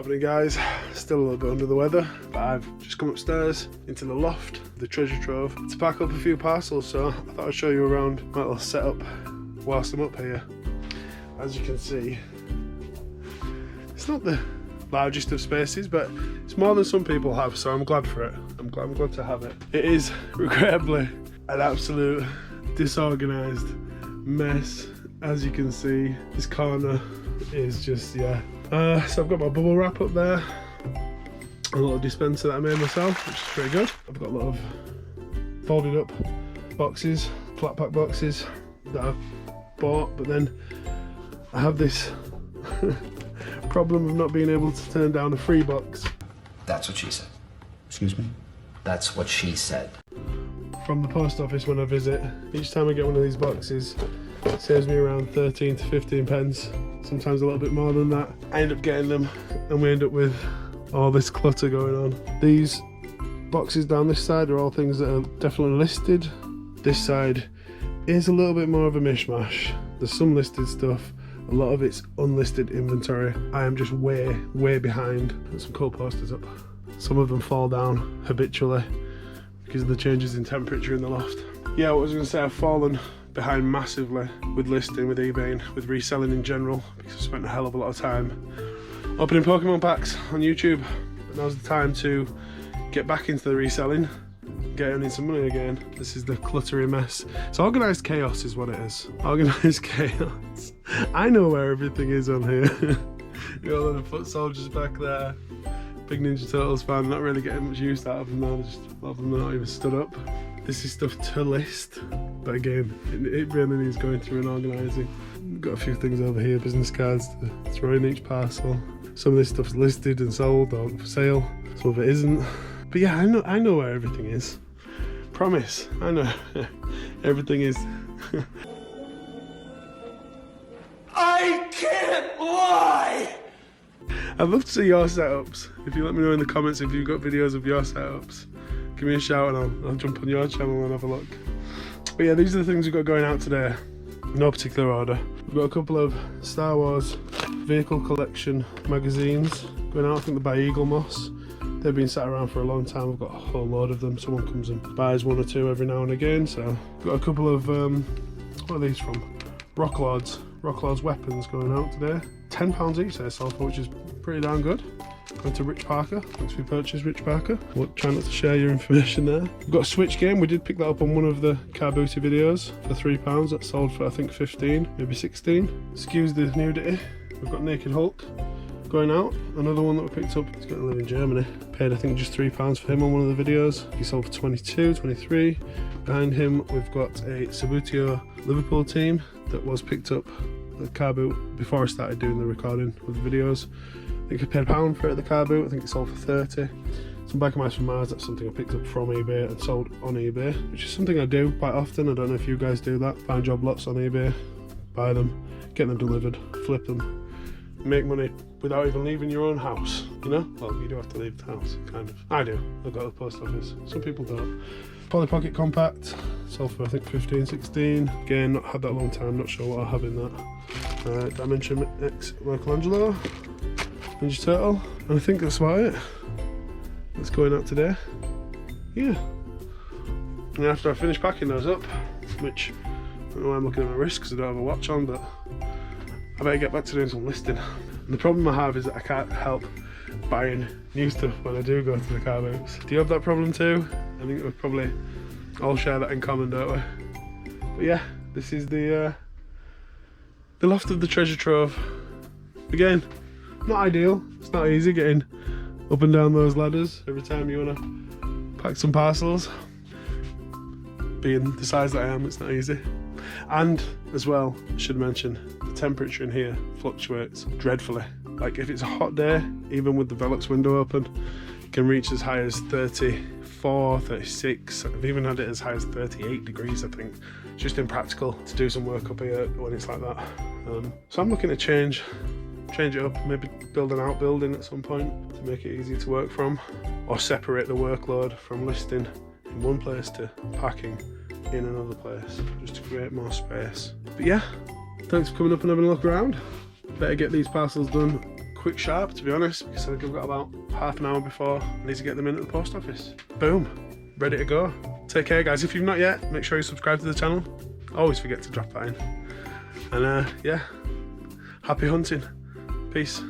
happening, guys? Still a little bit under the weather, but I've just come upstairs into the loft, the treasure trove, to pack up a few parcels, so I thought I'd show you around my little setup whilst I'm up here. As you can see, it's not the largest of spaces, but it's more than some people have, so I'm glad for it. I'm glad to have it. It is regrettably an absolute disorganised mess. As you can see, this corner is just, yeah. So I've got my bubble wrap up there, a little dispenser that I made myself, which is pretty good. I've got a lot of folded up boxes, flat pack boxes that I've bought, but then I have this problem of not being able to turn down a free box. That's what she said. Excuse me? That's what she said. From the post office when I visit. Each time I get one of these boxes, it saves me around 13 to 15 pence, sometimes a little bit more than that. I end up getting them and we end up with all this clutter going on. These boxes down this side are all things that are definitely listed. This side is a little bit more of a mishmash. There's some listed stuff, a lot of it's unlisted inventory. I am just way behind. There's some cool posters up. Some of them fall down habitually because of the changes in temperature in the loft. Yeah, what I was going to say, I've fallen behind massively with listing, with eBay, and with reselling in general, because I've spent a hell of a lot of time opening Pokemon packs on YouTube. But now's the time to get back into the reselling, get earning some money again. This is the cluttery mess. It's organised chaos is what it is. Organised chaos. I know where everything is on here. You got a lot of foot soldiers back there. Big Ninja Turtles fan, not really getting much use out of them now. Just a lot of them are not even stood up. This is stuff to list, but again, it really needs going through and organising. Got a few things over here, business cards to throw in each parcel. Some of this stuff's listed and sold or for sale, some of it isn't. But yeah, I know where everything is. Promise, I know everything is. I can't lie! I'd love to see your setups. If you let me know in the comments if you've got videos of your setups, give me a shout and I'll jump on your channel and have a look. But yeah, these are the things we've got going out today. No particular order. We've got a couple of Star Wars vehicle collection magazines going out. I think they're by Eagle Moss. They've been sat around for a long time. We've got a whole load of them. Someone comes and buys one or two every now and again. So we've got a couple of, what are these from? Rocklords weapons going out today. £10 each they sell for, which is pretty darn good. Going to Rich Parker. Thanks we purchased Rich Parker. We'll try not to share your information there. We've got a Switch game. We did pick that up on one of the Car Booty videos for £3. That sold for I think 15, maybe 16. Excuse the nudity. We've got Naked Hulk going out. Another one that we picked up. He's going to live in Germany. Paid I think just £3 for him on one of the videos. He sold for 22, 23. Behind him we've got a Subbuteo Liverpool team that was picked up the car boot before I started doing the recording with the videos. I think I paid £1 for it at the car boot. I think it sold for 30. Some Bike Mice from Mars, that's something I picked up from eBay and sold on eBay, which is something I do quite often. I don't know if you guys do that. Find job lots on eBay, buy them, get them delivered, flip them, make money without even leaving your own house, you know? Well, you do have to leave the house, kind of. I do. I've got the post office. Some people don't. Polly Pocket Compact, sold for I think 15, 16. Again, not had that a long time, not sure what I have in that. Dimension X Michelangelo, Ninja Turtle, and I think that's about it. That's going out today. Yeah. And after I finish packing those up, which I don't know why I'm looking at my wrist because I don't have a watch on, but I better get back to doing some listing. And the problem I have is that I can't help buying new stuff when I do go to the car boots. Do you have that problem too? I think we probably all share that in common, don't we? But yeah, this is the loft of the treasure trove. Again, not ideal. It's not easy getting up and down those ladders every time you want to pack some parcels. Being the size that I am, it's not easy. And as well, I should mention, the temperature in here fluctuates dreadfully. Like if it's a hot day, even with the Velux window open, it can reach as high as 34, 36. I've even had it as high as 38 degrees, I think. It's just impractical to do some work up here when it's like that. So I'm looking to change it up, maybe build an outbuilding at some point to make it easy to work from, or separate the workload from listing in one place to packing in another place, just to create more space. But yeah, thanks for coming up and having a look around. Better get these parcels done quick sharp, to be honest, because I've got about half an hour before I need to get them into the post office. Boom, ready to go. Take care, guys. If you've not yet, make sure you subscribe to the channel. Always forget to drop that in. And yeah, happy hunting. Peace.